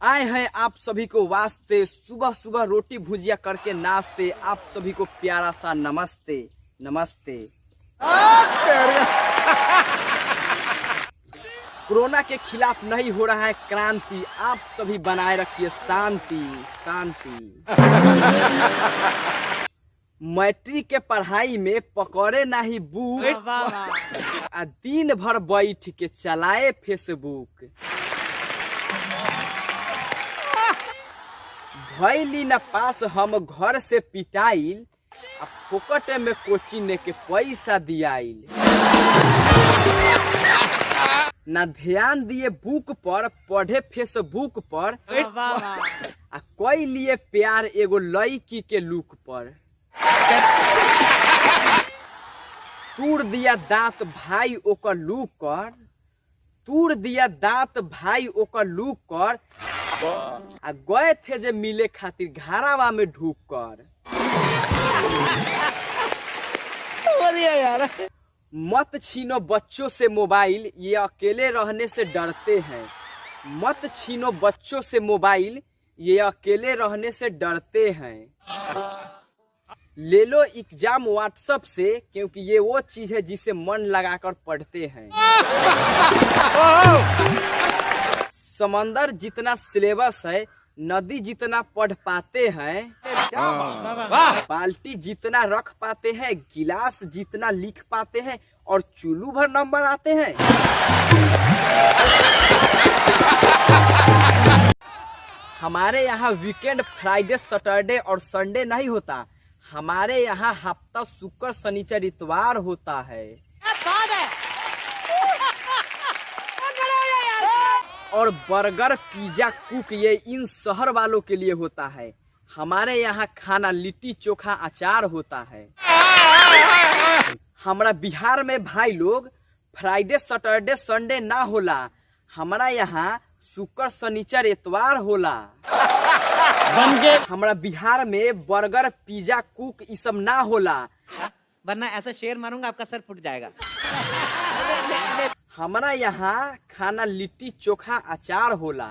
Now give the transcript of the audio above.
आए हैं आप सभी को वास्ते, सुबह सुबह रोटी भुजिया करके नाश्ते। आप सभी को प्यारा सा नमस्ते नमस्ते। कोरोना के खिलाफ नहीं हो रहा है क्रांति, आप सभी बनाए रखिए शांति शांति। मैट्रिक के पढ़ाई में पकड़े नहीं बुक, आ दिन भर बैठ के चलाए फेसबुक। भैली न पास हम घर से पिटाइल, आ फोकट में कोचिंग के पैसा दियाइल। न ध्यान दिए बुक पर, पढ़े फेसबुक पर, आ कोई लिए प्यार एगो लड़की के लुक पर। तूड़ दिया दांत भाई ओकर लुक कर, तूड़ दिया दांत भाई ओकर लुक कर, आ गए थे जे मिले खातिर घरावा में ढूक कर। यार मत छीनो बच्चों से मोबाइल, ये अकेले रहने से डरते हैं। मत छीनो बच्चों से मोबाइल, ये अकेले रहने से डरते हैं। ले लो एग्जाम व्हाट्सएप से, क्योंकि ये वो चीज है जिसे मन लगाकर पढ़ते हैं। समंदर जितना सिलेबस है, नदी जितना पढ़ पाते हैं, बाल्टी जितना रख पाते हैं, गिलास जितना लिख पाते हैं, और चुल्लू भर नंबर आते हैं। हमारे यहाँ वीकेंड फ्राइडे सैटरडे और संडे नहीं होता, हमारे यहाँ हफ्ता शुक्र शनिचर इतवार होता है। और बर्गर पिज्जा कुक ये इन शहर वालों के लिए होता है। हमारे यहाँ खाना लिट्टी चोखा अचार होता है। हमारा बिहार में भाई लोग फ्राइडे सैटरडे संडे ना होला, हमारा यहाँ शुक्र शनिचर इतवार होला। हमारा बिहार में बर्गर पिज्जा कुक ये सब ना होला, वरना ऐसा शेर मारूंगा आपका सर फुट जाएगा। हमारा यहाँ खाना लिट्टी चोखा अचार होला।